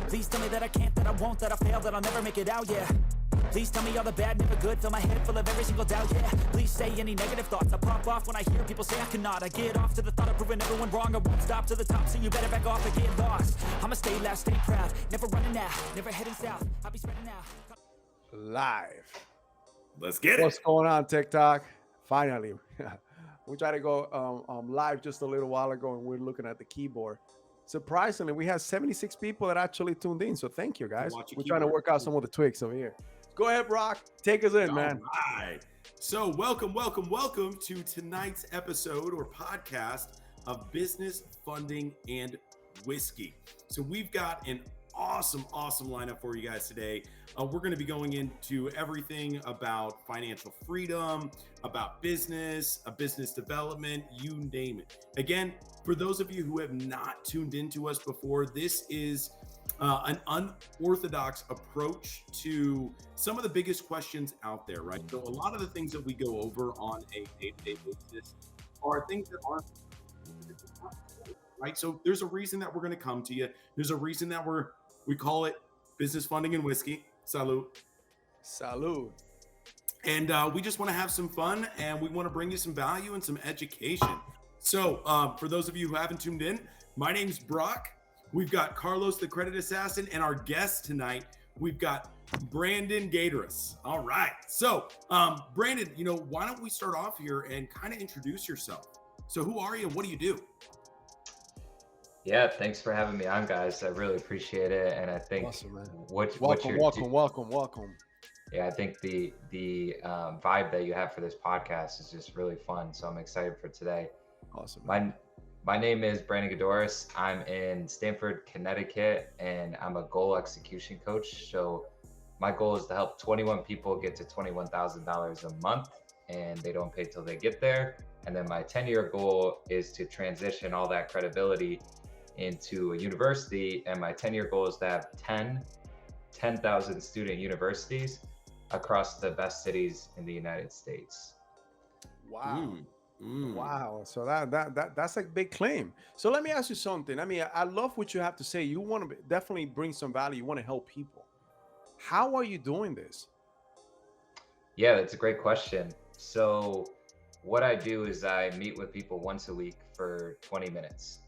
Please tell me that I can't, that I won't, that I fail, that I'll never make it out, yeah. Please tell me all the bad, never good, fill my head full of every single doubt, yeah. Please say any negative thoughts, I pop off when I hear people say I cannot. I get off to the thought of proving everyone wrong, I won't stop to the top, so you better back off and get lost. I'ma stay loud, stay proud, never running out, never heading south, I'll be spreading out. Live. Let's get it. What's going on, TikTok? Finally. We tried to go live just a little while ago, and we're looking at the keyboard. Surprisingly, we had 76 people that actually tuned in, so thank you, guys. We're trying to work out some of the tweaks over here. Go ahead, Brock. Take us in, man. All right. So welcome to tonight's episode or podcast of Business, Funding, and Whiskey. So we've got an awesome lineup for you guys today. We're going to be going into everything about financial freedom, about business, business development, you name it. Again, for those of you who have not tuned into us before, this is an unorthodox approach to some of the biggest questions out there, right? So a lot of the things that we go over on a day-to-day basis are things that aren't right. So there's a reason that we're going to come to you. There's a reason that we call it Business, Funding, and Whiskey. Salud. And we just want to have some fun, and we want to bring you some value and some education. So for those of you who haven't tuned in, my name's Brock. We've got Carlos, the Credit Assassin, and our guest tonight, we've got Brandon Gaydorus. All right. So Brandon, why don't we start off here and kind of introduce yourself? So who are you and what do you do? Yeah, thanks for having me on, guys. I really appreciate it, and I think Awesome, man. welcome. Yeah, I think the vibe that you have for this podcast is just really fun. So I'm excited for today. Awesome. My name is Brandon Gaydorus. I'm in Stamford, Connecticut, and I'm a goal execution coach. So my goal is to help 21 people get to $21,000 a month, and they don't pay till they get there. And then my 10-year goal is to transition all that credibility into a university, and my 10-year goal is to have 10,000 student universities across the best cities in the United States. Wow. Wow. So that's a big claim. So let me ask you something. I mean, I love what you have to say. You want to definitely bring some value. You want to help people. How are you doing this? Yeah, that's a great question. So what I do is I meet with people once a week for 20 minutes.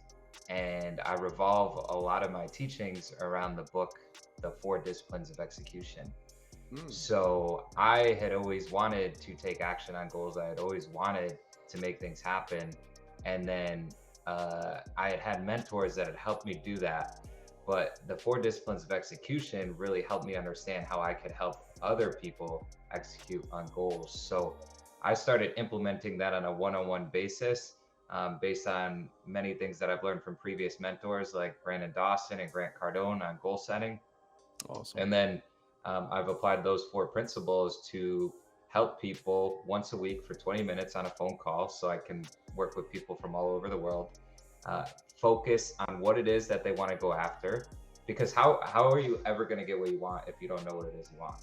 And I revolve a lot of my teachings around the book, The 4 Disciplines of Execution. So I had always wanted to take action on goals. I had always wanted to make things happen. And then I had mentors that had helped me do that. But the 4 Disciplines of Execution really helped me understand how I could help other people execute on goals. So I started implementing that on a one-on-one basis. Based on many things that I've learned from previous mentors like Brandon Dawson and Grant Cardone on goal setting. Awesome. And then I've applied those 4 principles to help people once a week for 20 minutes on a phone call, so I can work with people from all over the world, focus on what it is that they want to go after, because how are you ever going to get what you want if you don't know what it is you want?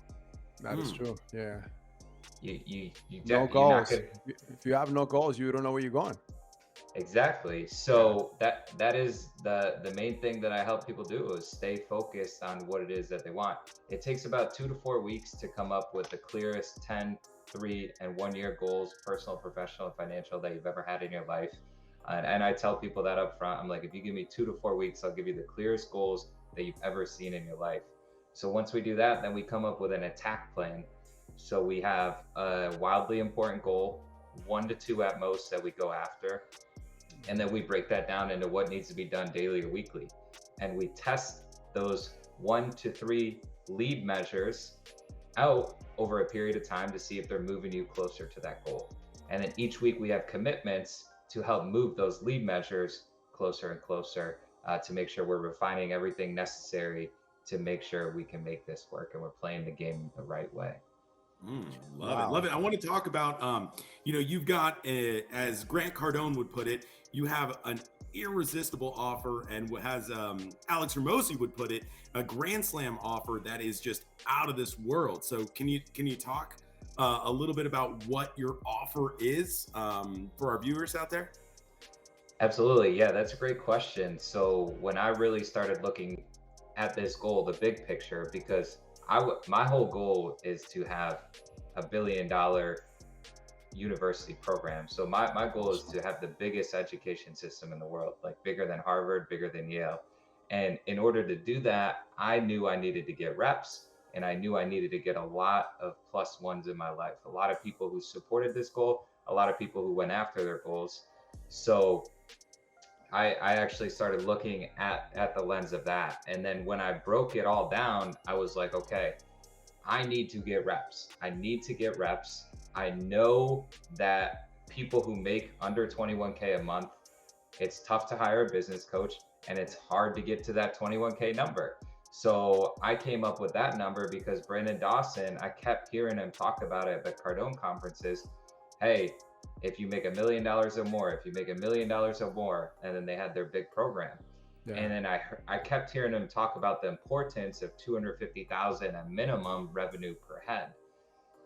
That is true. Yeah. You no goals. If you have no goals, you don't know where you're going. Exactly. So that is the main thing that I help people do is stay focused on what it is that they want. It takes about 2 to 4 weeks to come up with the clearest 10, 3, and 1-year goals, personal, professional, and financial, that you've ever had in your life. And I tell people that up front. I'm like, if you give me 2 to 4 weeks, I'll give you the clearest goals that you've ever seen in your life. So once we do that, then we come up with an attack plan. So we have a wildly important goal, 1 to 2 at most, that we go after. And then we break that down into what needs to be done daily or weekly. And we test those 1 to 3 lead measures out over a period of time to see if they're moving you closer to that goal. And then each week we have commitments to help move those lead measures closer and closer to make sure we're refining everything necessary to make sure we can make this work and we're playing the game the right way. Love it. I want to talk about, you've got, as Grant Cardone would put it, you have an irresistible offer, and as Alex Ramosi would put it, a grand slam offer that is just out of this world. So can you talk a little bit about what your offer is for our viewers out there? Absolutely. Yeah, that's a great question. So when I really started looking at this goal, the big picture, because my whole goal is to have $1 billion university program. So my goal is to have the biggest education system in the world, like bigger than Harvard, bigger than Yale. And in order to do that, I knew I needed to get reps, and I knew I needed to get a lot of plus ones in my life. A lot of people who supported this goal, a lot of people who went after their goals. So I actually started looking at the lens of that. And then when I broke it all down, I was like, okay, I need to get reps. I need to get reps. I know that people who make under 21K a month, it's tough to hire a business coach, and it's hard to get to that 21K number. So I came up with that number because Brandon Dawson, I kept hearing him talk about it at the Cardone conferences. Hey, if you make $1 million or more, if you make $1 million or more, and then they had their big program. Yeah. And then I kept hearing him talk about the importance of 250,000 a minimum revenue per head.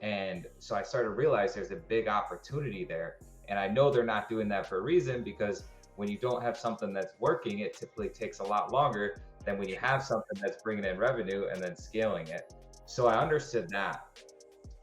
And so I started to realize there's a big opportunity there. And I know they're not doing that for a reason, because when you don't have something that's working, it typically takes a lot longer than when you have something that's bringing in revenue and then scaling it. So I understood that.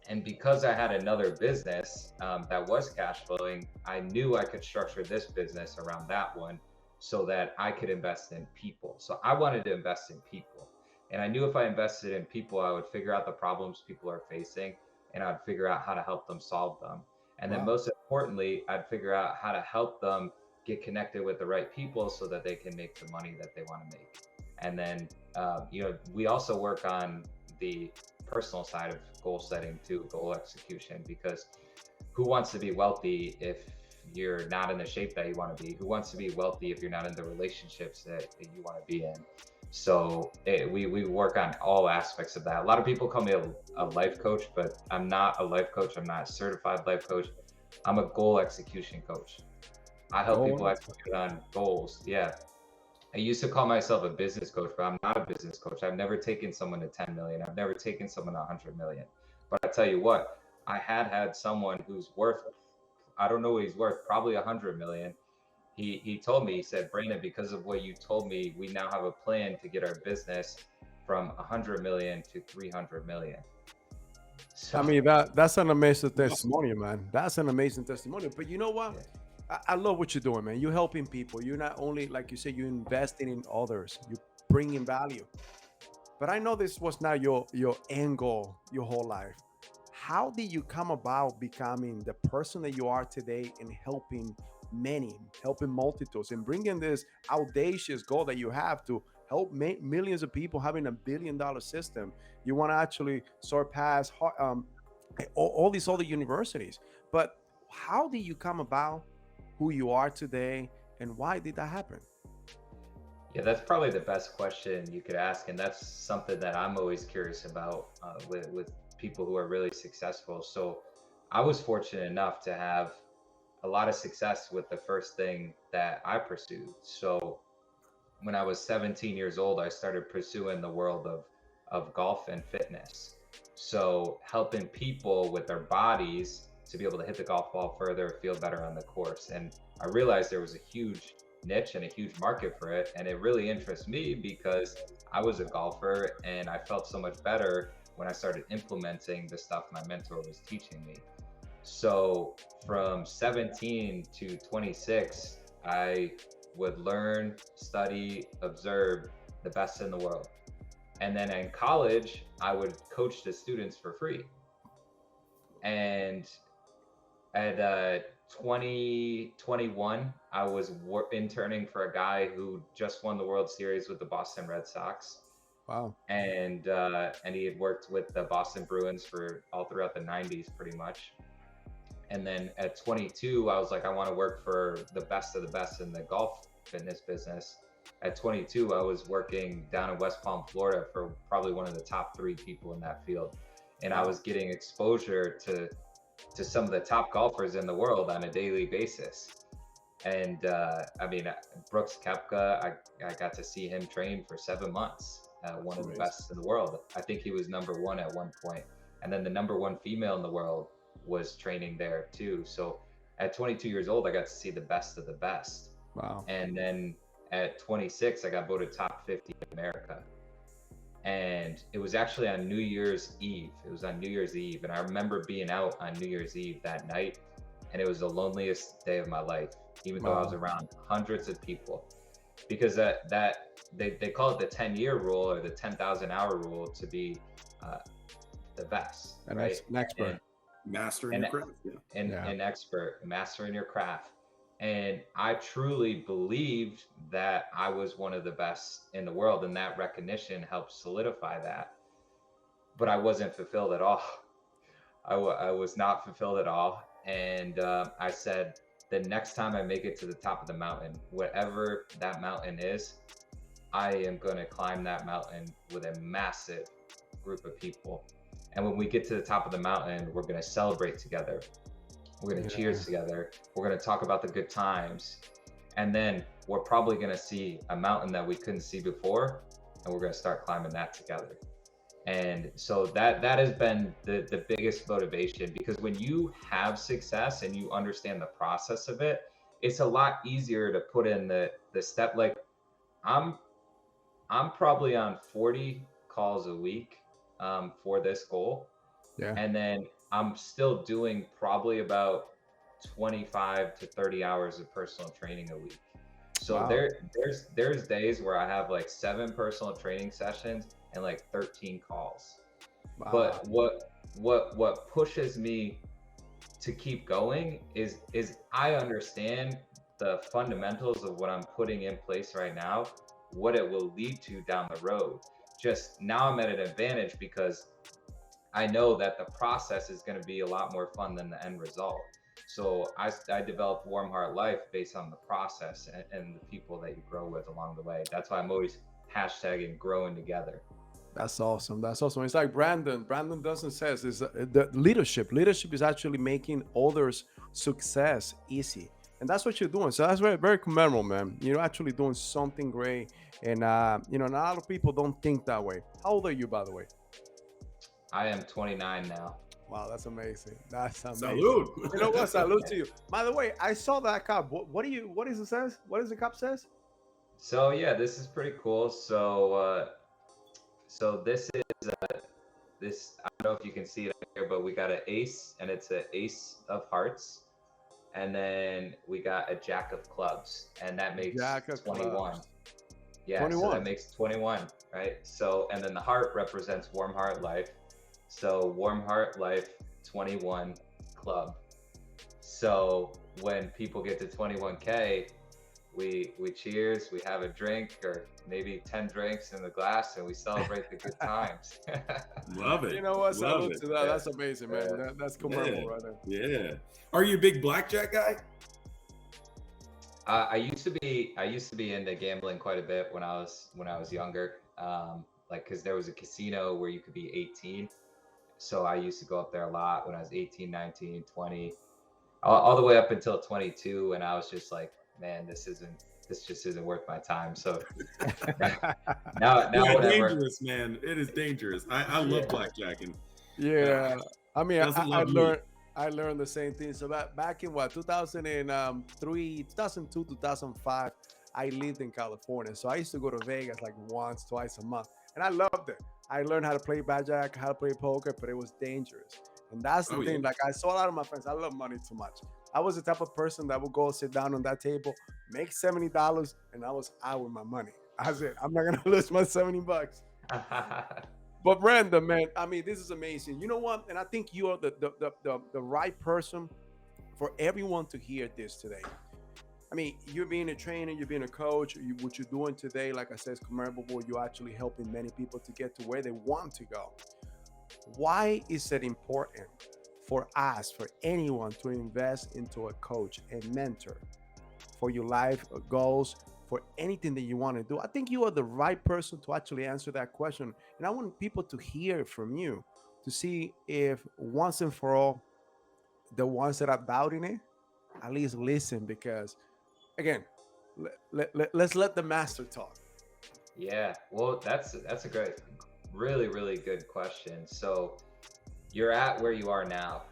And because I had another business that was cash flowing, I knew I could structure this business around that one so that I could invest in people. So I wanted to invest in people. And I knew if I invested in people, I would figure out the problems people are facing, and I'd figure out how to help them solve them. And then most importantly, I'd figure out how to help them get connected with the right people so that they can make the money that they want to make. And then, we also work on the personal side of goal setting too, goal execution, because who wants to be wealthy if you're not in the shape that you want to be? Who wants to be wealthy if you're not in the relationships that you want to be in? So we work on all aspects of that. A lot of people call me a life coach, but I'm not a life coach. I'm not a certified life coach. I'm a goal execution coach. I help people execute on goals. Yeah. I used to call myself a business coach, but I'm not a business coach. I've never taken someone to 10 million. I've never taken someone to 100 million. But I tell you what, I had someone who's worth, I don't know what he's worth, probably 100 million. He told me, he said, Brandon, because of what you told me, we now have a plan to get our business from 100 million to 300 million. So, I mean, that's an amazing testimonial, man. That's an amazing testimonial. But you know what? Yeah. I love what you're doing, man. You're helping people. You're not only, like you said, you're investing in others. You're bringing value. But I know this was not your end goal your whole life. How did you come about becoming the person that you are today and helping many, helping multitudes, and bringing this audacious goal that you have to help millions of people having $1 billion system? You want to actually surpass all these other universities. But how did you come about who you are today, and why did that happen? Yeah, that's probably the best question you could ask, and that's something that I'm always curious about with people who are really successful. So I was fortunate enough to have a lot of success with the first thing that I pursued. So when I was 17 years old, I started pursuing the world of golf and fitness. So helping people with their bodies to be able to hit the golf ball further, feel better on the course. And I realized there was a huge niche and a huge market for it. And it really interests me because I was a golfer and I felt so much better when I started implementing the stuff my mentor was teaching me. So from 17 to 26, I would learn, study, observe the best in the world. And then in college, I would coach the students for free. And at 2021, I was interning for a guy who just won the World Series with the Boston Red Sox. Wow. And he had worked with the Boston Bruins for all throughout the 90s, pretty much. And then at 22, I was like, I want to work for the best of the best in the golf fitness business. At 22, I was working down in West Palm, Florida for probably one of the top 3 people in that field. And I was getting exposure to some of the top golfers in the world on a daily basis. And Brooks Koepka, I got to see him train for 7 months, one of the best in the world. I think he was number 1 at one point. And then the number 1 female in the world was training there too. So at 22 years old, I got to see the best of the best. Wow. And then at 26, I got voted top 50 in America. And it was actually on New Year's Eve. It was on New Year's Eve. And I remember being out on New Year's Eve that night, and it was the loneliest day of my life, even though I was around hundreds of people. Because they call it the 10-year rule or the 10,000 hour rule to be the best, right? An expert. Mastering your craft. An expert, mastering your craft. And I truly believed that I was one of the best in the world, and that recognition helped solidify that. But I wasn't fulfilled at all. I was not fulfilled at all. And I said, the next time I make it to the top of the mountain, whatever that mountain is, I am going to climb that mountain with a massive group of people. And when we get to the top of the mountain, we're going to celebrate together. We're going to cheers together. We're going to talk about the good times. And then we're probably going to see a mountain that we couldn't see before, and we're going to start climbing that together. And so that has been the biggest motivation, because when you have success and you understand the process of it, it's a lot easier to put in the step. Like I'm probably on 40 calls a week for this goal. Yeah. And then I'm still doing probably about 25 to 30 hours of personal training a week. So there's days where I have like 7 personal training sessions and like 13 calls. Wow. But what pushes me to keep going is I understand the fundamentals of what I'm putting in place right now, what it will lead to down the road. Just now I'm at an advantage because I know that the process is going to be a lot more fun than the end result. So I developed Warm Heart Life based on the process and the people that you grow with along the way. That's why I'm always hashtagging growing together. That's awesome. That's awesome. It's like Brandon doesn't says is the leadership. Leadership is actually making others' success easy, and that's what you're doing. So that's very, very commendable, man. You're actually doing something great, and you know, not a lot of people don't think that way. How old are you, by the way? I am 29 now. Wow, that's amazing. That's amazing. Salute. You know what? Salute to you. By the way, I saw that cup. What is it says? What does the cup says? So yeah, this is pretty cool. So this is this. I don't know if you can see it here, but we got an ace, and it's an ace of hearts, and then we got a jack of clubs, and that makes 21. Clubs. Yeah, 21. So that makes 21, right? So, and then the heart represents Warm Heart Life. So Warm Heart Life 21 Club. So when people get to 21K, we cheers, we have a drink or maybe 10 drinks in the glass, and we celebrate the good times. Love it. You know what? Salute to that. That's amazing, man. That's commendable right there. Yeah. Are you a big blackjack guy? I used to be into gambling quite a bit when I was younger. Like, cause there was a casino where you could be 18. So I used to go up there a lot when I was 18, 19, 20, all the way up until 22. And I was just like, man, this just isn't worth my time. So now whatever. Dangerous, man. It is dangerous. I love blackjacking. Yeah. I mean, I learned the same thing. So back in 2003, 2002, 2005, I lived in California. So I used to go to Vegas like once, twice a month. And I loved it. I learned how to play blackjack, how to play poker, but it was dangerous. And that's the thing. Yeah. Like, I saw a lot of my friends. I love money too much. I was the type of person that would go sit down on that table, make $70, and I was out with my money. I said, I'm not going to lose my $70. But Brandon, man, I mean, this is amazing. You know what? And I think you are the right person for everyone to hear this today. I mean, you're being a trainer, you're being a coach, what you're doing today, like I said, is commendable. You're actually helping many people to get to where they want to go. Why is it important for us, for anyone, to invest into a coach, a mentor for your life goals, for anything that you want to do? I think you are the right person to actually answer that question. And I want people to hear from you, to see if once and for all, the ones that are doubting it, at least listen, because again, let's let the master talk. Yeah, well, that's a great, really, really good question. So you're at where you are now.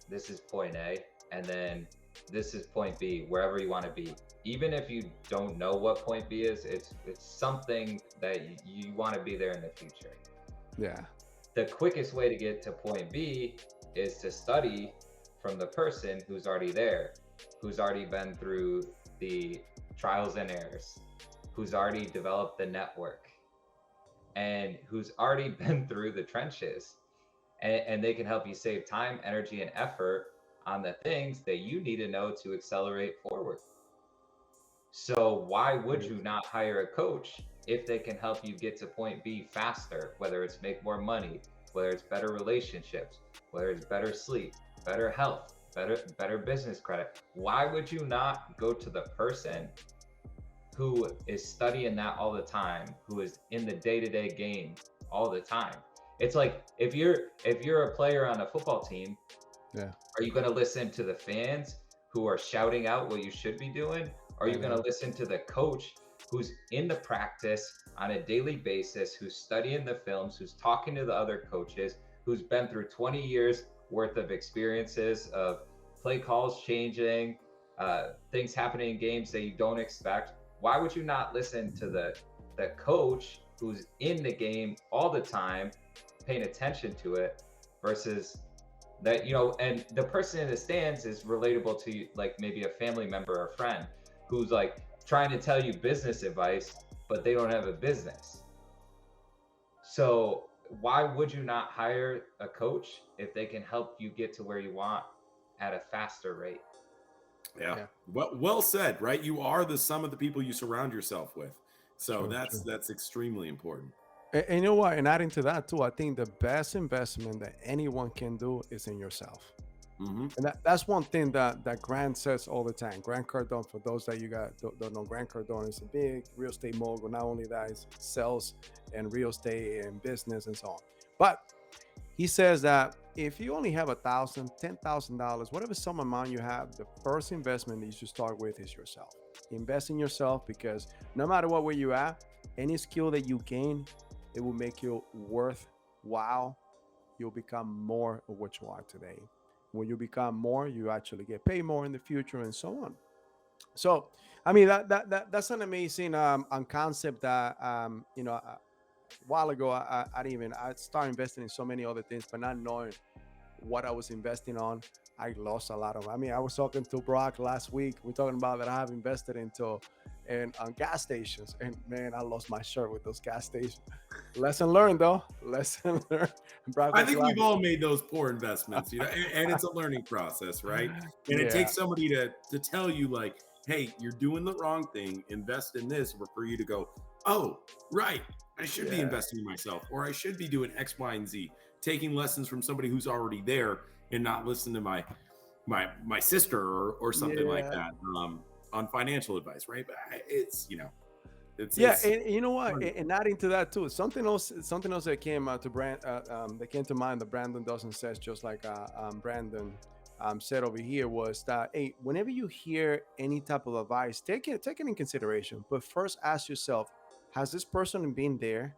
This is point A. And then this is point B, wherever you want to be. Even if you don't know what point B is, it's something that you want to be there in the future. Yeah. The quickest way to get to point B is to study from the person who's already there, who's already been through the trials and errors, who's already developed the network, and who's already been through the trenches. And they can help you save time, energy, and effort on the things that you need to know to accelerate forward. So why would you not hire a coach if they can help you get to point B faster, whether it's make more money, whether it's better relationships, whether it's better sleep, better health, better business credit? Why would you not go to the person who is studying that all the time, who is in the day-to-day game all the time? It's like, if you're a player on a football team, yeah, are you going to listen to the fans who are shouting out what you should be doing? Or are you going to listen to the coach who's in the practice on a daily basis, who's studying the films, who's talking to the other coaches, who's been through 20 years worth of experiences of play calls changing, things happening in games that you don't expect? Why would you not listen to the coach who's in the game all the time, paying attention to it, versus that, and the person in the stands is relatable to you, like maybe a family member or a friend who's like trying to tell you business advice, but they don't have a business. So why would you not hire a coach if they can help you get to where you want at a faster rate? Yeah. Well said, right? You are the sum of the people you surround yourself with. So that's extremely important. And you know what? And adding to that too, I think the best investment that anyone can do is in yourself. And that's one thing that Grant says all the time. Grant Cardone, for those that you don't know, Grant Cardone is a big real estate mogul. Not only that, he sells in real estate and business and so on. But he says that if you only have $1,000, $10,000, whatever some amount you have, the first investment that you should start with is yourself. Invest in yourself, because no matter where you at, any skill that you gain, it will make you worthwhile. You'll become more of what you are today. When you become more, you actually get paid more in the future, and so on. So, I mean, that's an amazing concept that a while ago I started investing in so many other things, but not knowing what I was investing on. I lost a lot of. I mean, I was talking to Brock last week. We're talking about that I have invested on gas stations, and man, I lost my shirt with those gas stations. Lesson learned, though. Lesson learned. I think we've all made those poor investments, and it's a learning process, right? And it takes somebody to tell you, like, hey, you're doing the wrong thing. Invest in this, or for you to go, oh, right, I should be investing in myself, or I should be doing X, Y, and Z. Taking lessons from somebody who's already there, and not listening to my sister or something like that on financial advice, right? But it's and you know what? And adding to that too, something else that came to mind that Brandon doesn't say, just like Brandon said over here, was that, hey, whenever you hear any type of advice, take it in consideration. But first, ask yourself, has this person been there?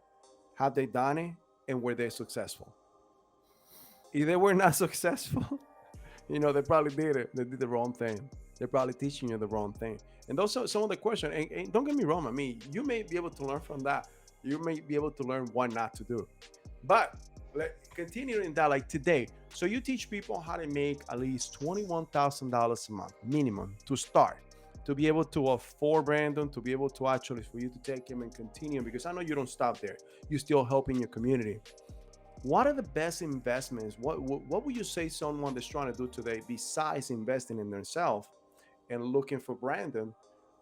Have they done it? And were they successful? If they were not successful, they probably did it. They did the wrong thing. They're probably teaching you the wrong thing. And those are some of the questions. And don't get me wrong. I mean, you may be able to learn from that. You may be able to learn what not to do. But continuing that, like today, so you teach people how to make at least $21,000 a month minimum to start, to be able to afford Brandon, to be able to actually, for you to take him and continue, because I know you don't stop there. You're still helping your community. What are the best investments? What would you say someone that's trying to do today, besides investing in themselves and looking for Brandon?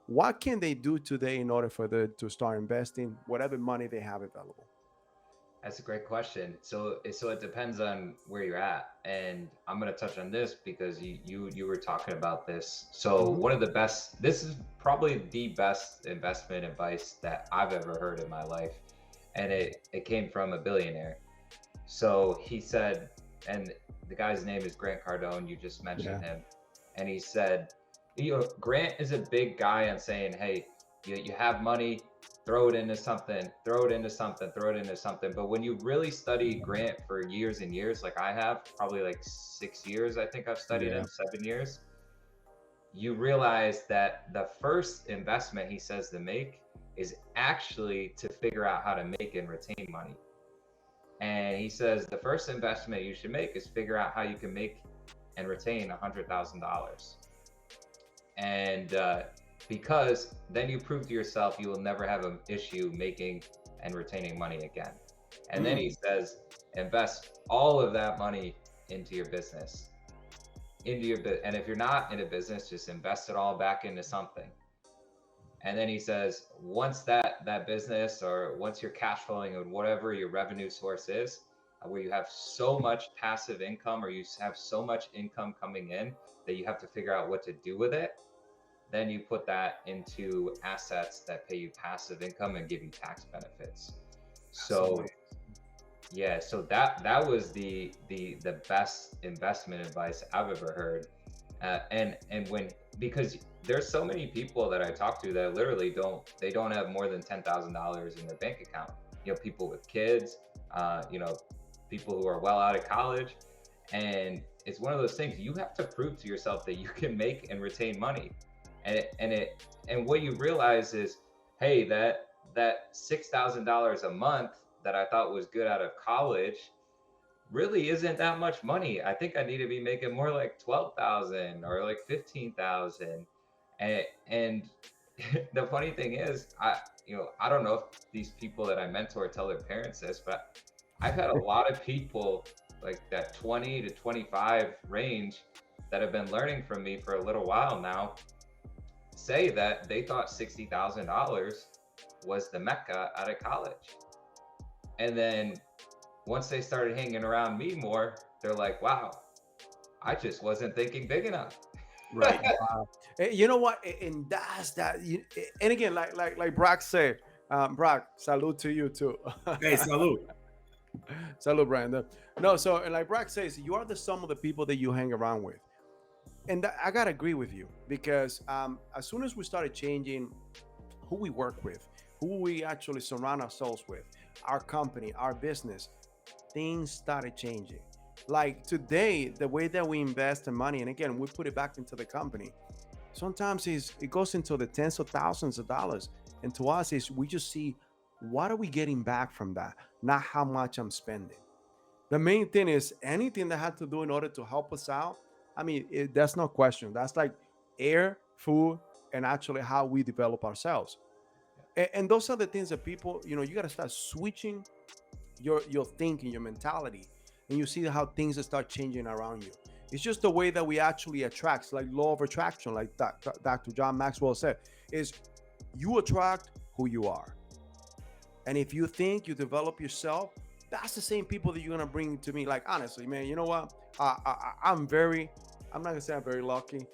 What can they do today in order for them to start investing whatever money they have available? That's a great question. So it depends on where you're at, and I'm going to touch on this because you were talking about this. So one of the best, this is probably the best investment advice that I've ever heard in my life, and it came from a billionaire. So he said, and the guy's name is Grant Cardone, you just mentioned him, and he said, Grant is a big guy on saying, hey, you have money, throw it into something, throw it into something, throw it into something. But when you really study Grant for years and years, like I have, probably like 6 years, I think I've studied him, 7 years. you realize that the first investment he says to make is actually to figure out how to make and retain money. And he says the first investment you should make is figure out how you can make and retain $100,000. And because then you prove to yourself you will never have an issue making and retaining money again. And then he says, invest all of that money into your business. And if you're not in a business, just invest it all back into something. And then he says, once that business, or once you're cash flowing or whatever your revenue source is, where you have so much passive income, or you have so much income coming in that you have to figure out what to do with it, then you put that into assets that pay you passive income and give you tax benefits. So yeah, so that was the best investment advice I've ever heard. Because there's so many people that I talk to that literally don't have more than $10,000 in their bank account. You know, people with kids, people who are well out of college, and it's one of those things you have to prove to yourself that you can make and retain money. And what you realize is, hey, that $6,000 a month that I thought was good out of college really isn't that much money. I think I need to be making more like 12,000 or like 15,000. And the funny thing is, I don't know if these people that I mentor tell their parents this, but I've had a lot of people like that 20 to 25 range that have been learning from me for a little while now say that they thought $60,000 was the Mecca out of college. And then once they started hanging around me more, they're like, wow, I just wasn't thinking big enough. Right. You know what? And that's that. And again, like Brock said, Brock, salute to you too. Hey, salute. Salute, Brandon. No, so, and like Brock says, you are the sum of the people that you hang around with. And I gotta agree with you, because as soon as we started changing who we work with, who we actually surround ourselves with, our company, our business, things started changing. Like today, the way that we invest in money, and again, we put it back into the company, sometimes it goes into the tens of thousands of dollars. And to us, we just see what are we getting back from that, not how much I'm spending. The main thing is anything that had to do in order to help us out. I mean, that's no question. That's like air, food, and actually how we develop ourselves. And those are the things that people, you got to start switching your thinking, your mentality, and you see how things start changing around you. It's just the way that we actually attract. It's like law of attraction, like Dr. John Maxwell said, is you attract who you are. And if you think you develop yourself, that's the same people that you're going to bring to me. Like, honestly, man, you know what? I'm not going to say I'm very lucky,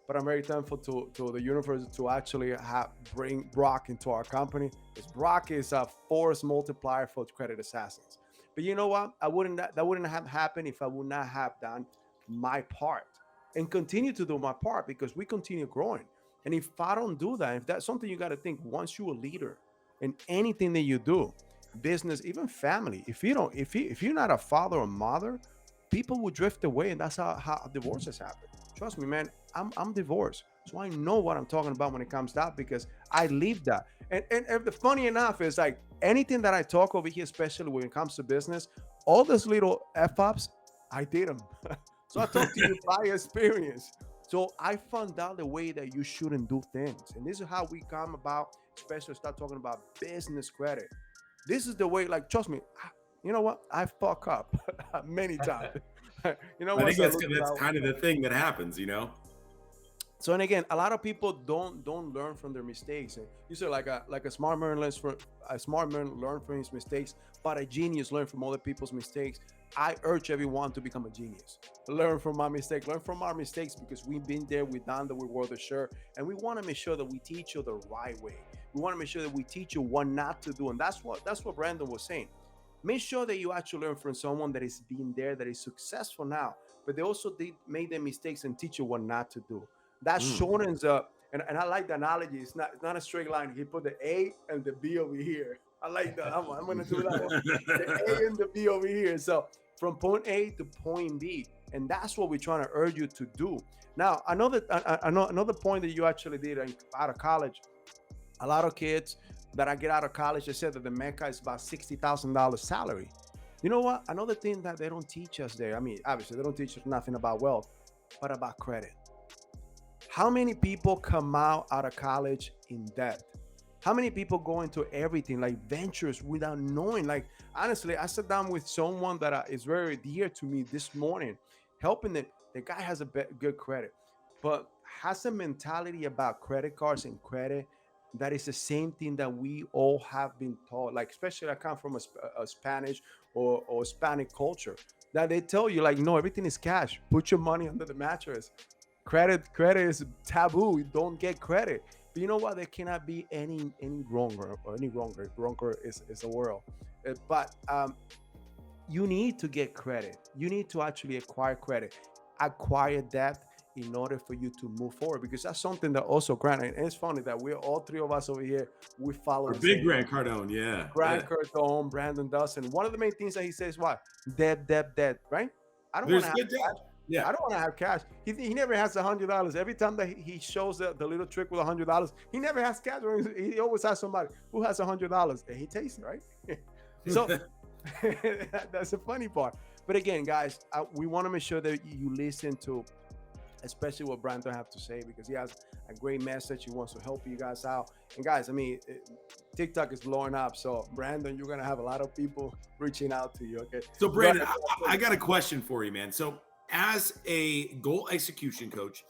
but I'm very thankful to the universe to actually bring Brock into our company. Because Brock is a force multiplier for Credit Assassins. But you know what? That wouldn't have happened if I would not have done my part and continue to do my part, because we continue growing. And if I don't do that, if that's something you got to think, once you're a leader in anything that you do, business, even family, if you're not a father or mother, people will drift away, and that's how divorces happen. Trust me, man, I'm divorced, so I know what I'm talking about when it comes to that, because I lived that. And the funny enough is, like, anything that I talk over here, especially when it comes to business, all those little f-ups, I did them. So I talk to you by experience. So I found out the way that you shouldn't do things, and this is how we come about, especially start talking about business credit. This is the way, like, trust me, you know what? I fuck up many times. You know, I think that's kind of the thing that happens, So, and again, a lot of people don't learn from their mistakes. And you say like a smart man learns from his mistakes, but a genius learns from other people's mistakes. I urge everyone to become a genius. Learn from my mistake. Learn from our mistakes, because we've been there, we've done that, we wore the shirt, and we want to make sure that we teach you the right way. We want to make sure that we teach you what not to do, and that's what Brandon was saying. Make sure that you actually learn from someone that is being there, that is successful now, but they also made their mistakes and teach you what not to do. That shortens up, and I like the analogy. It's not a straight line. He put the A and the B over here. I like that. I'm going to do that one. The A and the B over here. So from point A to point B. And that's what we're trying to urge you to do. Now, another point that you actually did out of college, a lot of kids that I get out of college, they said that the Mecca is about $60,000 salary. You know what? Another thing that they don't teach us there, I mean, obviously they don't teach us nothing about wealth, but about credit. How many people come out of college in debt? How many people go into everything like ventures without knowing? Like, honestly, I sat down with someone that is very dear to me this morning, helping them. The guy has a good credit, but has a mentality about credit cards and credit that is the same thing that we all have been taught. Like, especially I come from a Spanish or Hispanic culture that they tell you like, no, everything is cash. Put your money under the mattress. Credit is taboo. Don't get credit. But you know what? There cannot be any wronger or any wronger. Wronger is a world. But you need to get credit. You need to actually acquire credit, acquire debt in order for you to move forward. Because that's something that also Grant, and it's funny that we're all three of us over here, we follow the big Grant Cardone, yeah. Grant Cardone, Brandon does. And one of the main things that he says, what? Debt, right? I don't want to have cash. Yeah, I don't want to have cash. He never has $100. Every time that he shows the little trick with $100, he never has cash. He always has somebody who has $100, and he takes it, right? So that's the funny part. But again, guys, we want to make sure that you listen to, especially what Brandon have to say, because he has a great message. He wants to help you guys out. And guys, I mean, TikTok is blowing up. So Brandon, you're gonna have a lot of people reaching out to you. Okay. So Brandon, I got a question for you, man. So as a goal execution coach,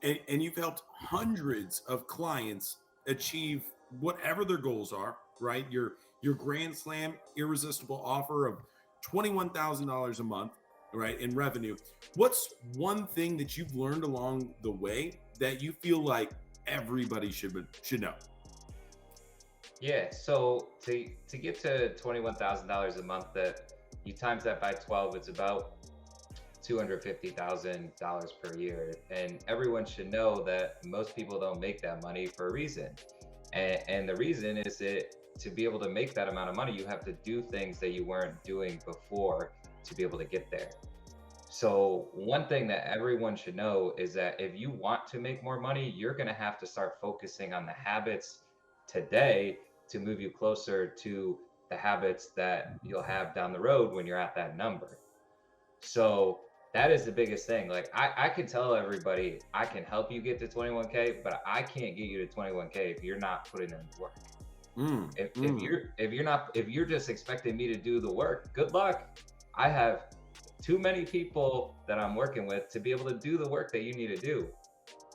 and you've helped hundreds of clients achieve whatever their goals are, right? Your Grand Slam irresistible offer of $21,000 a month, right, in revenue. What's one thing that you've learned along the way that you feel like everybody should know? Yeah, so to get to $21,000 a month, that you times that by 12, it's about $250,000 per year. And everyone should know that most people don't make that money for a reason. And the reason is that to be able to make that amount of money, you have to do things that you weren't doing before to be able to get there. So one thing that everyone should know is that if you want to make more money, you're going to have to start focusing on the habits today to move you closer to the habits that you'll have down the road when you're at that number. So that is the biggest thing. Like I can tell everybody, I can help you get to 21K, but I can't get you to 21K if you're not putting in the work. If you're just expecting me to do the work, good luck. I have too many people that I'm working with to be able to do the work that you need to do.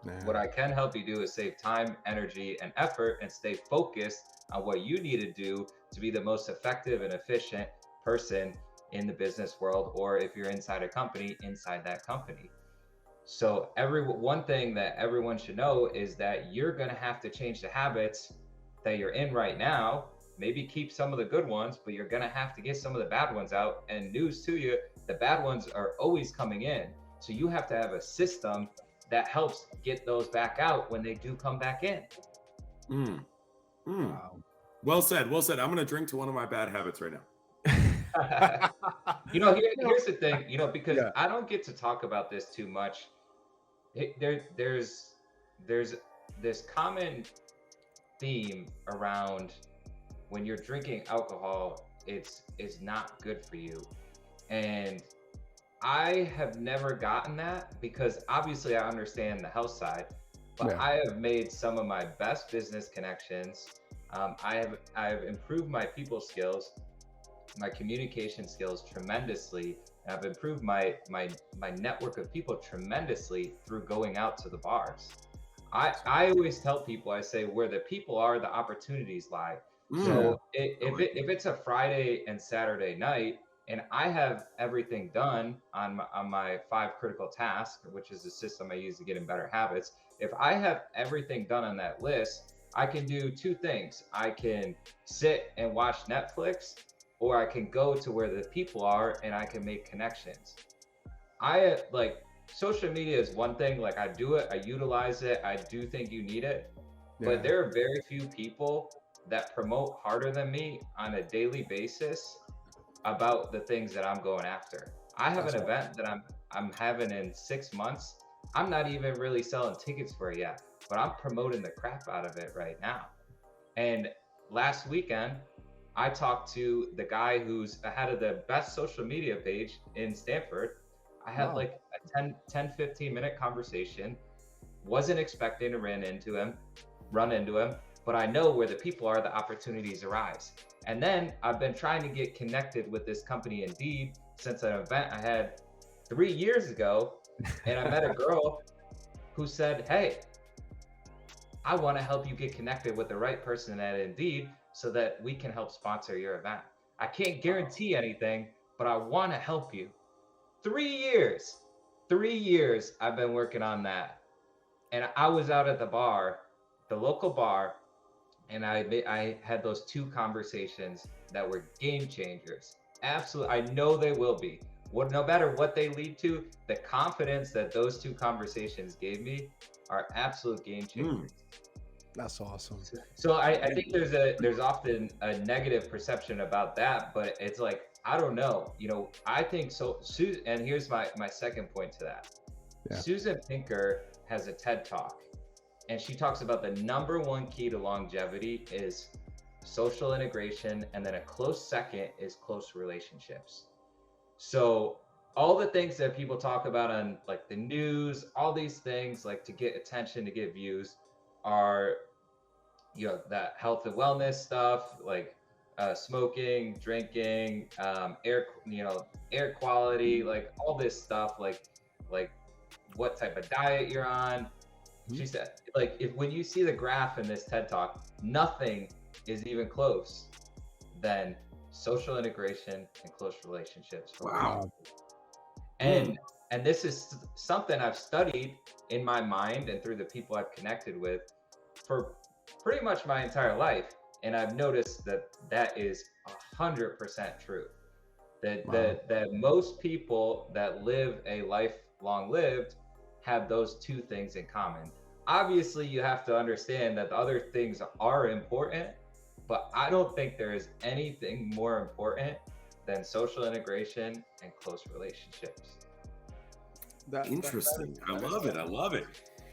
Man. What I can help you do is save time, energy, and effort and stay focused on what you need to do to be the most effective and efficient person in the business world, or if you're inside a company, inside that company. So one thing that everyone should know is that you're going to have to change the habits that you're in right now. Maybe keep some of the good ones, but you're going to have to get some of the bad ones out. And news to you, the bad ones are always coming in. So you have to have a system that helps get those back out when they do come back in. Wow. Well said. I'm going to drink to one of my bad habits right now. Here's the thing, because I don't get to talk about this too much. There's this common theme around when you're drinking alcohol, it's not good for you. And I have never gotten that, because obviously I understand the health side, but I have made some of my best business connections. I have improved my people skills, my communication skills tremendously. And I've improved my network of people tremendously through going out to the bars. I always tell people, I say, where the people are, the opportunities lie. So if it's a Friday and Saturday night, and I have everything done on my 5 critical tasks, which is the system I use to get in better habits. If I have everything done on that list, I can do 2 things. I can sit and watch Netflix, or I can go to where the people are and I can make connections. Social media is one thing. Like, I do it, I utilize it. I do think you need it, but there are very few people that promote harder than me on a daily basis about the things that I'm going after. I have an event that I'm having in 6 months, I'm not even really selling tickets for it yet, but I'm promoting the crap out of it right now. And last weekend, I talked to the guy who's ahead of the best social media page in Stanford. I had like a 10, 15 minute conversation. Wasn't expecting to run into him, but I know where the people are, the opportunities arise. And then I've been trying to get connected with this company Indeed since an event I had 3 years ago. And I met a girl who said, hey, I want to help you get connected with the right person at Indeed so that we can help sponsor your event. I can't guarantee anything, but I want to help you. 3 years I've been working on that. And I was out at the bar, the local bar, and I had those 2 conversations that were game changers. Absolutely, I know they will be. No matter what they lead to, the confidence that those 2 conversations gave me are absolute game changers. That's awesome. So I think there's often a negative perception about that, but it's like, I don't know, I think so. And here's my second point to that. Yeah. Susan Pinker has a TED Talk, and she talks about the number 1 key to longevity is social integration, and then a close second is close relationships. So all the things that people talk about on like the news, all these things like to get attention, to get views, are that health and wellness stuff, like smoking, drinking, air quality, like all this stuff, like what type of diet you're on. She said, like, when you see the graph in this TED Talk, nothing is even close than social integration and close relationships. Wow. And this is something I've studied in my mind and through the people I've connected with for pretty much my entire life. And I've noticed that is 100% true. That most people that live a life long lived have those 2 things in common. Obviously, you have to understand that the other things are important, but I don't think there is anything more important than social integration and close relationships. Interesting. I love it.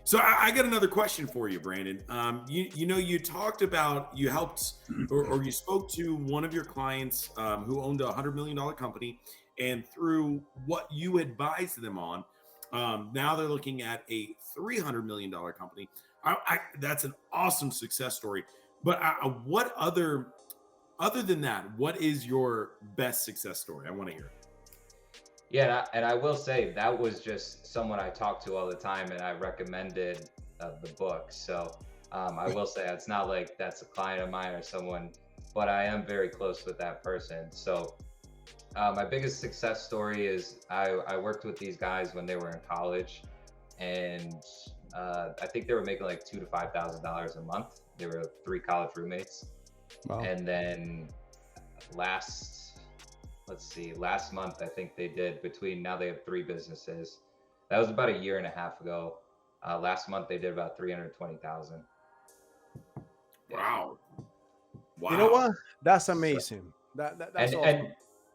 So I got another question for you, Brandon. You talked about, you helped or you spoke to one of your clients who owned a $100 million company, and through what you advised them on, now they're looking at a $300 million company. That's an awesome success story. But what other than that, what is your best success story? I want to hear it. Yeah, and I will say that was just someone I talk to all the time, and I recommended the book. So I will say it's not like that's a client of mine or someone, but I am very close with that person. So my biggest success story is I worked with these guys when they were in college, and I think they were making like $2,000 to $5,000 a month. They were 3 college roommates. Wow. And then last month, I think they did now they have 3 businesses. That was about a year and a half ago. Last month they did about 320,000. Wow. You know what? That's amazing. That's awesome.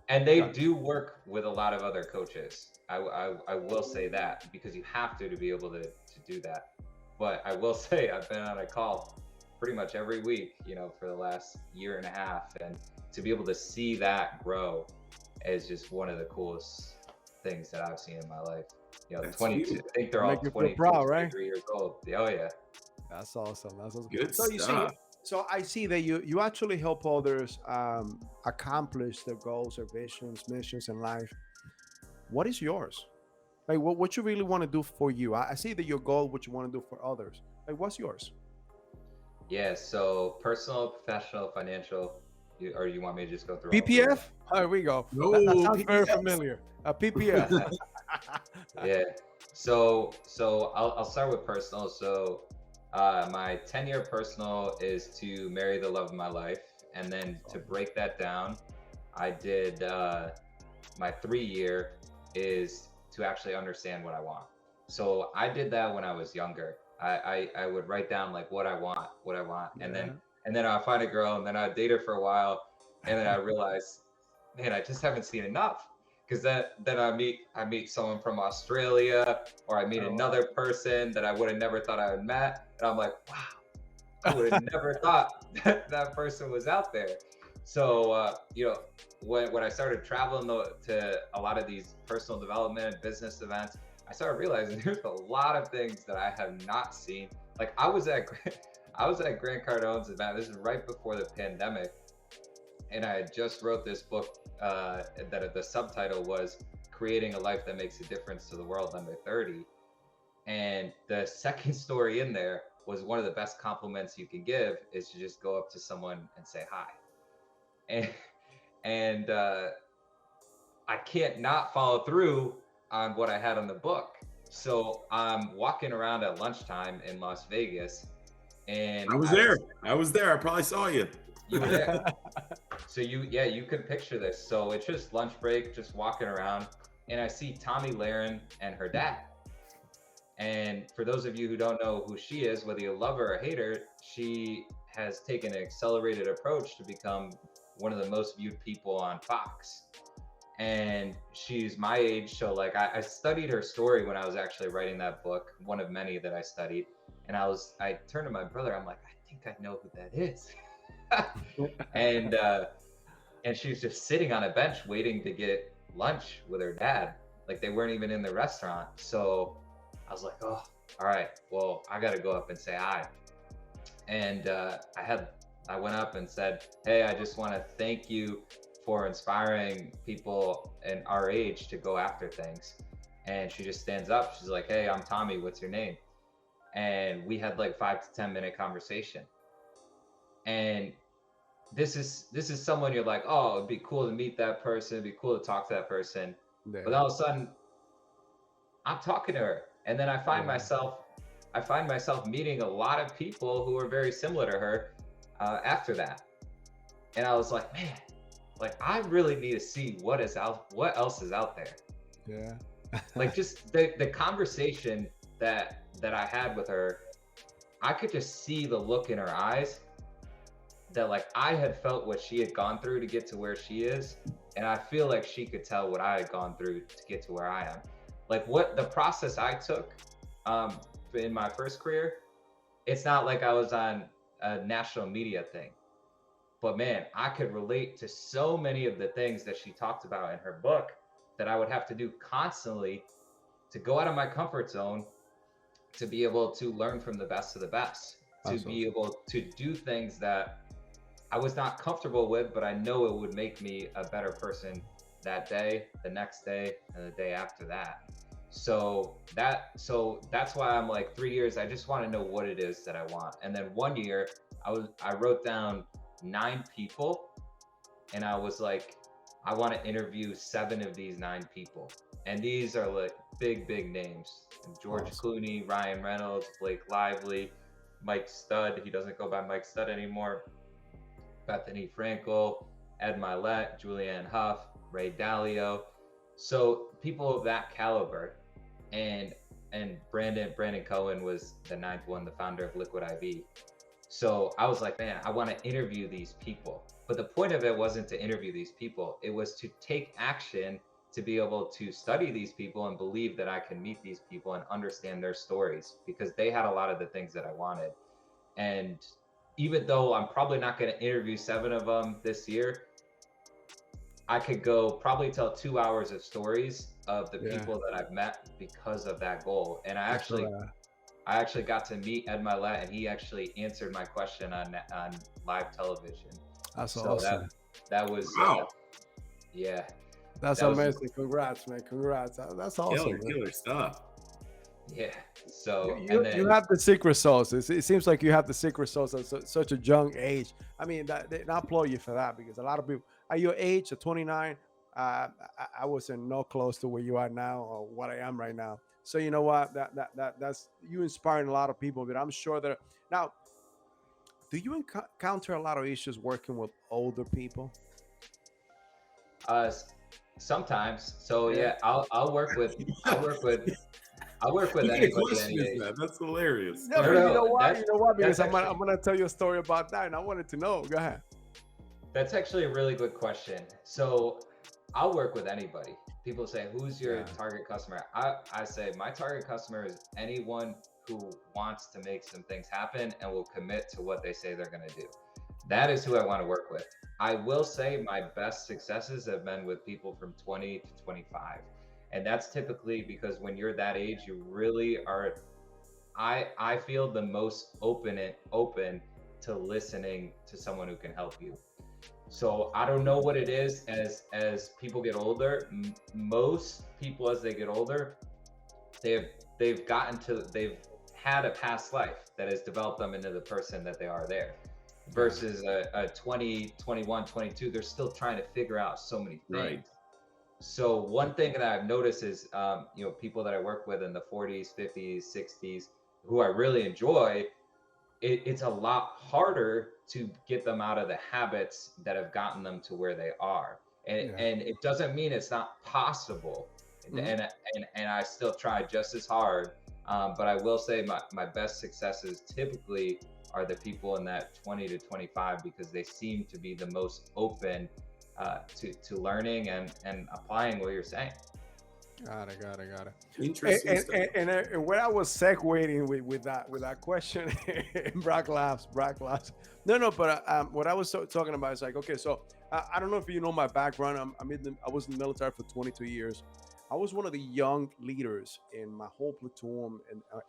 And they do work with a lot of other coaches. I will say that, because you have to be able to do that. But I will say I've been on a call pretty much every week, for the last year and a half, and to be able to see that grow is just one of the coolest things that I've seen in my life. 22. I think they're all 22, proud, right? 23 years old. Oh yeah. That's awesome. Good so stuff. So I see that you actually help others accomplish their goals, their visions, missions in life. What is yours? Like what you really want to do for you? I see that your goal, what you want to do for others. Like what's yours? Yeah. So personal, professional, financial. Or you want me to just go through PPF? There we go. No, that sounds very familiar. A PPF. Yeah. So I'll start with personal. So my 10-year personal is to marry the love of my life, and then to break that down, I did my 3-year is to actually understand what I want. So I did that when I was younger. I would write down like what I want, and then I'll find a girl, and then I'd date her for a while, and then I realized, man, I just haven't seen enough, because then I meet someone from Australia, or I meet another person that I would have never thought I would met, and I'm like, wow, I would have never thought that person was out there. So you know, when I started traveling to a lot of these personal development and business events, I started realizing there's a lot of things that I have not seen. Like I was at Grant Cardone's event. This is right before the pandemic, and I had just wrote this book that the subtitle was "Creating a Life That Makes a Difference to the World Under 30." And the second story in there was one of the best compliments you can give is to just go up to someone and say hi. And I can't not follow through on what I had on the book. So I'm walking around at lunchtime in Las Vegas, and I was there. I probably saw you. You were there. So you can picture this. So it's just lunch break, just walking around, and I see Tommy Lahren and her dad. And for those of you who don't know who she is, whether you love her or hate her, she has taken an accelerated approach to become one of the most viewed people on Fox. And she's my age, so like I studied her story when I was actually writing that book, one of many that I studied. And I turned to my brother, I'm like, I think I know who that is. And she was just sitting on a bench waiting to get lunch with her dad. Like they weren't even in the restaurant. So I was like, oh, all right, well, I got to go up and say hi. And I went up and said, hey, I just want to thank you for inspiring people in our age to go after things. And she just stands up. She's like, hey, I'm Tommy. What's your name? And we had like 5 to 10 minute conversation. And this is someone you're like, oh, it'd be cool to meet that person. It'd be cool to talk to that person. Yeah. But all of a sudden, I'm talking to her. And then I find myself meeting a lot of people who are very similar to her after that. And I was like, man, like I really need to see what else is out there. Yeah. Like just the conversation that I had with her, I could just see the look in her eyes that like I had felt what she had gone through to get to where she is. And I feel like she could tell what I had gone through to get to where I am. Like what the process I took in my first career, it's not like I was on a national media thing. But man, I could relate to so many of the things that she talked about in her book that I would have to do constantly to go out of my comfort zone, to be able to learn from the best of the best, to be able to do things that I was not comfortable with, but I know it would make me a better person that day, the next day, and the day after that. So that's why I'm like 3 years, I just want to know what it is that I want. And then 1 year I wrote down 9 people, and I was like, I want to interview 7 of these 9 people. And these are like big names. George Clooney, Ryan Reynolds, Blake Lively, Mike Stud. He doesn't go by Mike Stud anymore. Bethany Frankel, Ed Milet, Julianne Hough, Ray Dalio. So people of that caliber. And Brandon Cohen was the 9th one, the founder of Liquid IV. So I was like, man, I want to interview these people. But the point of it wasn't to interview these people. It was to take action to be able to study these people and believe that I can meet these people and understand their stories, because they had a lot of the things that I wanted. And even though I'm probably not going to interview 7 of them this year, I could go probably tell 2 hours of stories of the people that I've met because of that goal. And I actually got to meet Ed Milet, and he actually answered my question on live television. That's awesome. That was yeah. That's amazing. Congrats, man. Congrats. That's awesome. Killer stuff. Yeah. So you have the secret sauce. It seems like you have the secret sauce at such a young age. I mean, I applaud you for that, because a lot of people at your age, at 29, I wasn't no close to where you are now or what I am right now. So you know what? That's you inspiring a lot of people. But I'm sure that now, do you encounter a lot of issues working with older people? Sometimes. So yeah, I'll work with anybody. That's hilarious. No, you know why? Because I'm gonna tell you a story about that, and I wanted to know. Go ahead. That's actually a really good question. So I'll work with anybody. People say, who's your target customer? I say my target customer is anyone who wants to make some things happen and will commit to what they say they're going to do. That is who I want to work with. I will say my best successes have been with people from 20 to 25. And that's typically because when you're that age, you really are, I feel the most open to listening to someone who can help you. So I don't know what it is as people get older. Most people as they get older, they've had a past life that has developed them into the person that they are there. Versus a 20, 21, 22, they're still trying to figure out so many things. Right. So one thing that I've noticed is, people that I work with in the 40s, 50s, 60s, who I really enjoy, it's a lot harder to get them out of the habits that have gotten them to where they are. And it doesn't mean it's not possible. And I still try just as hard. But I will say my best successes typically are the people in that 20 to 25, because they seem to be the most open to learning and applying what you're saying. Got it. Interesting. And when I was segueing with that question, Brock laughs. No, but what I was talking about is like, okay, so I don't know if you know my background. I was in the military for 22 years. I was one of the young leaders in my whole platoon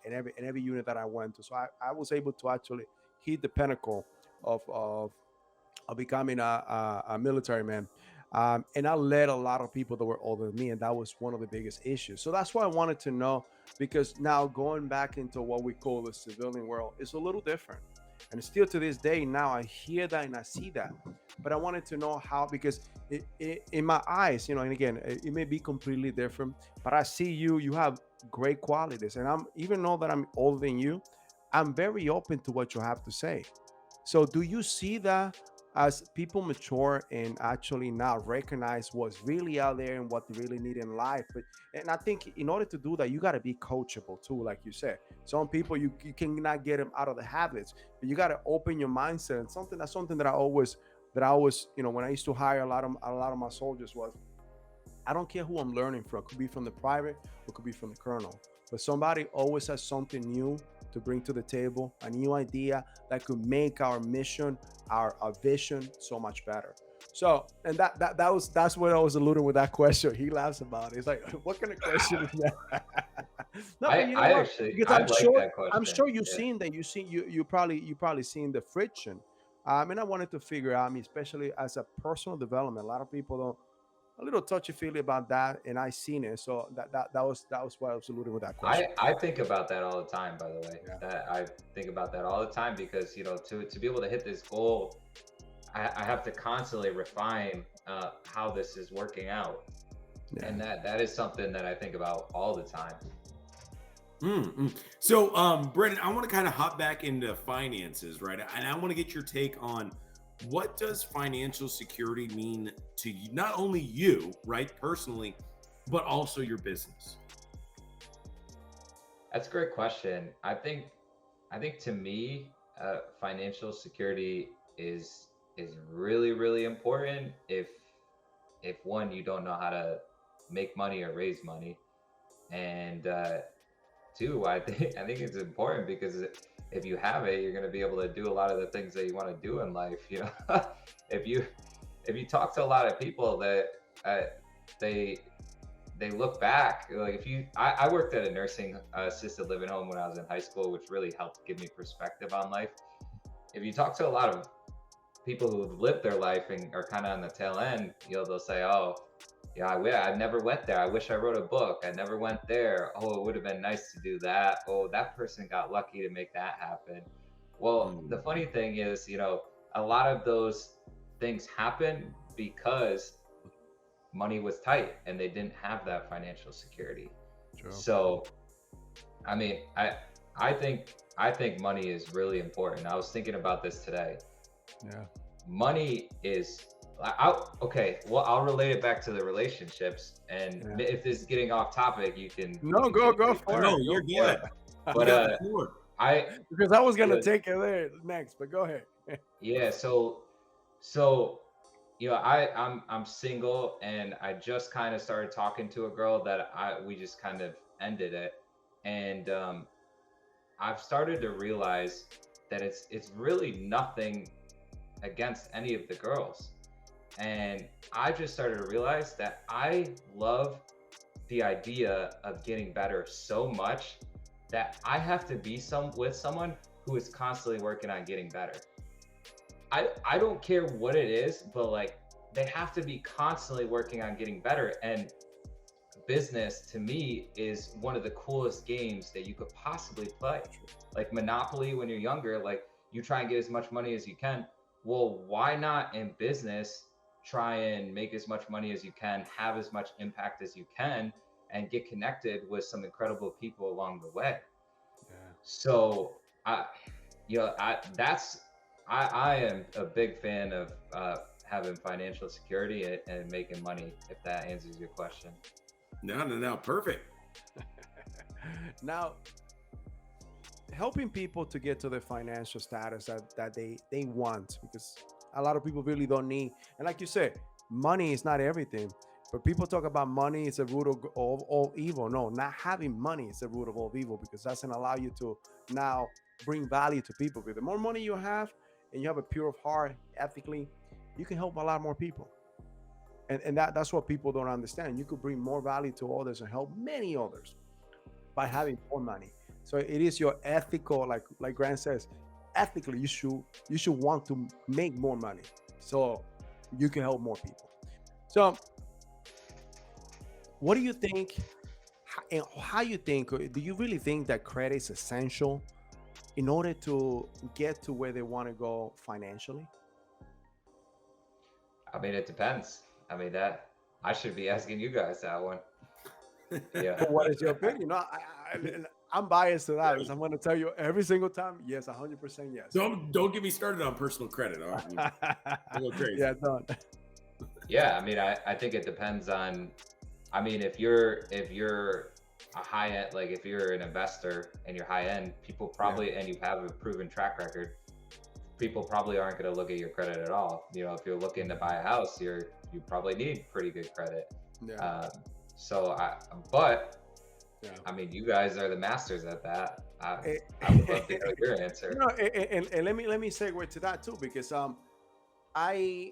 and every unit that I went to. So I was able to actually hit the pinnacle of becoming a military man. And I led a lot of people that were older than me, and that was one of the biggest issues. So that's why I wanted to know, because now going back into what we call the civilian world is a little different. And still to this day, now I hear that and I see that. But I wanted to know how, because in my eyes, and again, it may be completely different, but I see you have great qualities. And even though that I'm older than you, I'm very open to what you have to say. So do you see that as people mature and actually now recognize what's really out there and what they really need in life? And I think in order to do that, you got to be coachable too, like you said. Some people you cannot get them out of the habits, but you got to open your mindset. And something that I always when I used to hire a lot of my soldiers was, I don't care who I'm learning from. It could be from the private, or it could be from the colonel, but somebody always has something new to bring to the table, a new idea that could make our mission, our vision so much better. So, and that's what I was alluding with that question. He laughs about it. It's like, what kind of question is that? No, I'm sure you've seen that. You probably seen the friction. And I wanted to figure out, especially as a personal development, a lot of people don't, a little touchy-feely about that, and I seen it. So that was why I was alluding with that question. I think about that all the time, by the way. That I think about that all the time, because to be able to hit this goal, I have to constantly refine how this is working out. And that is something that I think about all the time. So Brendan, I want to kind of hop back into finances, right? And I want to get your take on, what does financial security mean to you, not only you, right, personally, but also your business? That's a great question. I think to me, financial security is really, really important. If one, you don't know how to make money or raise money, and two, I think it's important because if you have it, you're going to be able to do a lot of the things that you want to do in life. If you talk to a lot of people that they look back, like I worked at a nursing assisted living home when I was in high school, which really helped give me perspective on life. If you talk to a lot of people who've lived their life and are kind of on the tail end, they'll say, oh, yeah, I never went there. I wish I wrote a book. I never went there. Oh, it would have been nice to do that. Oh, that person got lucky to make that happen. Well, the funny thing is, a lot of those things happen because money was tight and they didn't have that financial security. True. So, I mean, I think money is really important. I was thinking about this today. Yeah. Money is, I'll relate it back to the relationships, and if this is getting off topic, you can go for it. No, you're good. But because I was gonna take it there next, but go ahead. Yeah, so I'm single, and I just kind of started talking to a girl that we just kind of ended it. And I've started to realize that it's really nothing against any of the girls. And I just started to realize that I love the idea of getting better so much that I have to be with someone who is constantly working on getting better. I don't care what it is, but like they have to be constantly working on getting better. And business to me is one of the coolest games that you could possibly play. Like Monopoly when you're younger, like you try and get as much money as you can. Well, why not in business try and make as much money as you can, have as much impact as you can, and get connected with some incredible people along the way. Yeah. So I am a big fan of having financial security and making money, if that answers your question. No, perfect. Now, helping people to get to the financial status that they want, because a lot of people really don't need, and like you said, money is not everything. But people talk about money is the root of all evil. No, not having money is the root of all evil, because that doesn't allow you to now bring value to people. But the more money you have, and you have a pure of heart, ethically, you can help a lot more people. And that's what people don't understand. You could bring more value to others and help many others by having more money. So it is your ethical, like Grant says, ethically, you should want to make more money so you can help more people. So what do you think, and how you think, do you really think that credit is essential in order to get to where they want to go financially? I mean, it depends. I mean, that I should be asking you guys that one. Yeah. But what is your opinion? I'm biased to that, because I'm going to tell you every single time, yes, 100% yes. Don't get me started on personal credit. All right, a little crazy. Yeah, don't. Yeah, I mean, I think it depends on. I mean, if you're a high end, like if you're an investor and you're high end, people probably, and you have a proven track record, people probably aren't going to look at your credit at all. You know, if you're looking to buy a house, you probably need pretty good credit. Yeah. I mean, you guys are the masters at that. I would love to know your answer. No, and let me segue to that too, because how I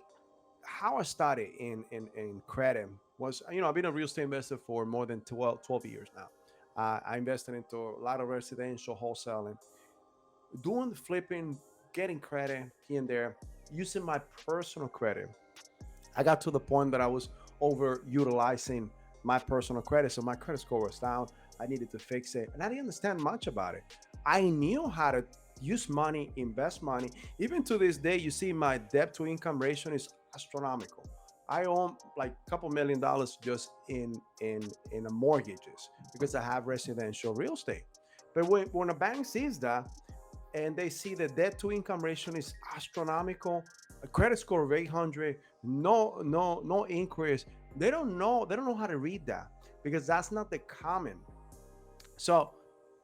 started in credit was, I've been a real estate investor for more than 12 years now. I invested into a lot of residential wholesaling, doing flipping, getting credit here and there, using my personal credit. I got to the point that I was overutilizing my personal credit. So my credit score was down. I needed to fix it. And I didn't understand much about it. I knew how to use money, invest money. Even to this day, you see my debt to income ratio is astronomical. I own like a couple $1 million just in mortgages, because I have residential real estate. But when a bank sees that, and they see the debt to income ratio is astronomical, a credit score of 800, no increase, they don't know how to read that, because that's not the common. So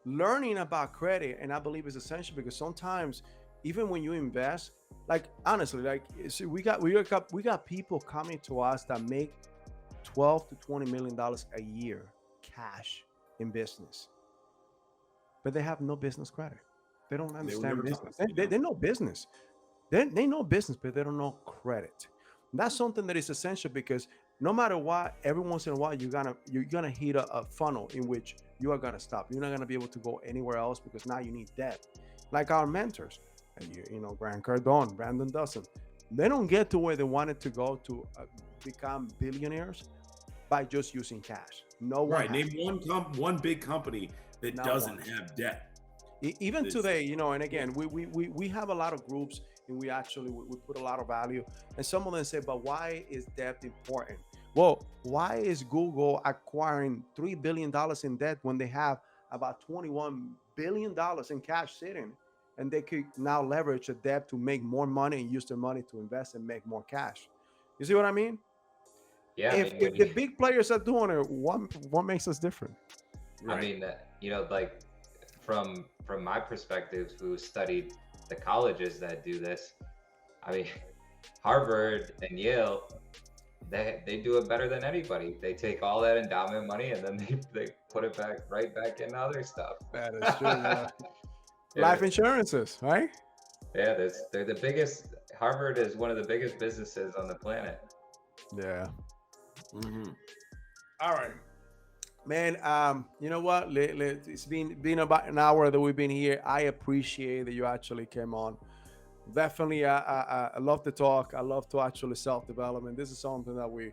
learning about credit, and I believe is essential, because sometimes even when you invest, like honestly, like we got people coming to us that make $12 to $20 million a year cash in business, but they have no business credit. They don't understand business. They know business. They know business, but they don't know credit. And that's something that is essential, because no matter what, every once in a while you're gonna hit a funnel in which you are gonna stop. You're not gonna be able to go anywhere else, because now you need debt. Like our mentors, and Grant Cardone, Brandon Dawson, they don't get to where they wanted to go to become billionaires by just using cash. No one. Right. Name one big company that doesn't have debt. Even today, and again, we have a lot of groups, and we put a lot of value. And some of them say, but why is debt important? Well, why is Google acquiring $3 billion in debt when they have about $21 billion in cash sitting, and they could now leverage the debt to make more money and use their money to invest and make more cash? You see what I mean? Yeah. If the big players are doing it, what makes us different? Right. I mean, like from my perspective, who studied the colleges that do this, I mean, Harvard and Yale, they do it better than anybody. They take all that endowment money and then they put it right back into other stuff. That is true. Yeah. Life insurances, right? Yeah, they're the biggest. Harvard is one of the biggest businesses on the planet. Yeah. All right, man. You know what? It's been about an hour that we've been here. I appreciate that you actually came on. Definitely, I love to talk. I love to actually self-development. This is something that we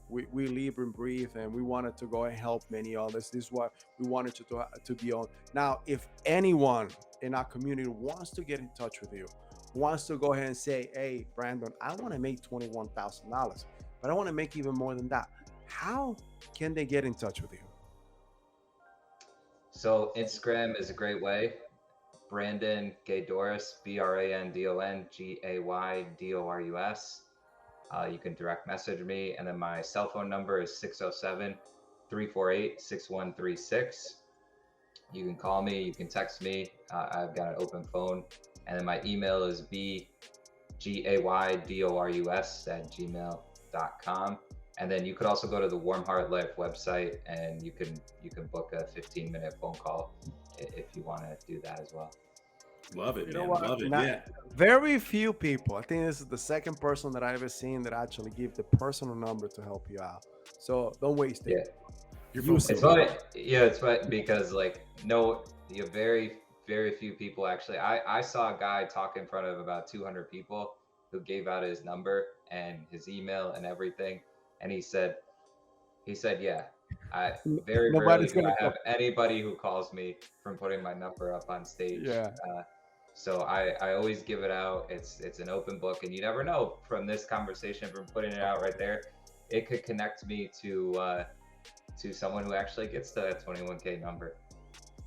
live and breathe, and we wanted to go and help many others. This is what we wanted to be on. Now, if anyone in our community wants to get in touch with you, wants to go ahead and say, hey, Brandon, I want to make $21,000, but I want to make even more than that. How can they get in touch with you? So Instagram is a great way. Brandon Gaydorus, BrandonGaydorus. You can direct message me, and then my cell phone number is 607-348-6136. You can call me, you can text me. I've got an open phone, and then my email is bgaydorus@gmail.com. And then you could also go to the Warm Heart Life website, and you can book a 15-minute phone call if you want to do that as well. Love it, You know man. what? Love it. Now, Yeah. Very few people. I think this is the second person that I've ever seen that actually give the personal number to help you out. So don't waste it. Yeah. Use It's it. funny. Yeah, it's funny because very, very few people actually. I saw a guy talk in front of about 200 people who gave out his number and his email and everything. And he said, yeah, I very rarely do I have anybody who calls me from putting my number up on stage. Yeah. So I always give it out. It's an open book, and you never know from this conversation, from putting it out right there, it could connect me to someone who actually gets to that 21K number.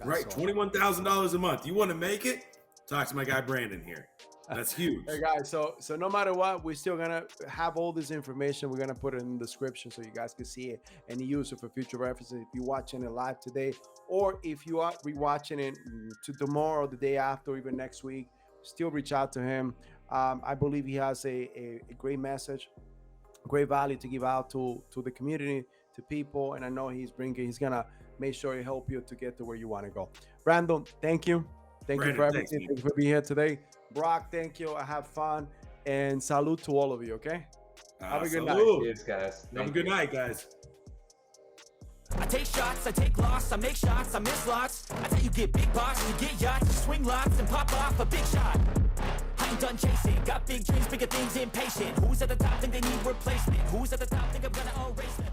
Right, $21,000 a month. You want to make it? Talk to my guy Brandon here. That's huge. Hey guys, so no matter what, we're still gonna have all this information. We're gonna put it in the description so you guys can see it and use it for future references. If you're watching it live today, or if you are rewatching it to tomorrow, the day after, or even next week, still reach out to him. I believe he has a great message, great value to give out to the community, to people, and I know he's gonna make sure he help you to get to where you want to go. Brandon, thank you. Thank you for everything. Thank you for being here today. Brock, thank you. I have fun, and salute to all of you. Okay. Have a good night. Cheers, guys. Have a good night, guys. I take shots, I take loss, I make shots, I miss lots. I tell you get big box, you get yachts, you swing lots and pop off a big shot. I ain't done chasing, got big dreams, bigger things, impatient. Who's at the top think they need replacement? Who's at the top think I'm gonna erase them?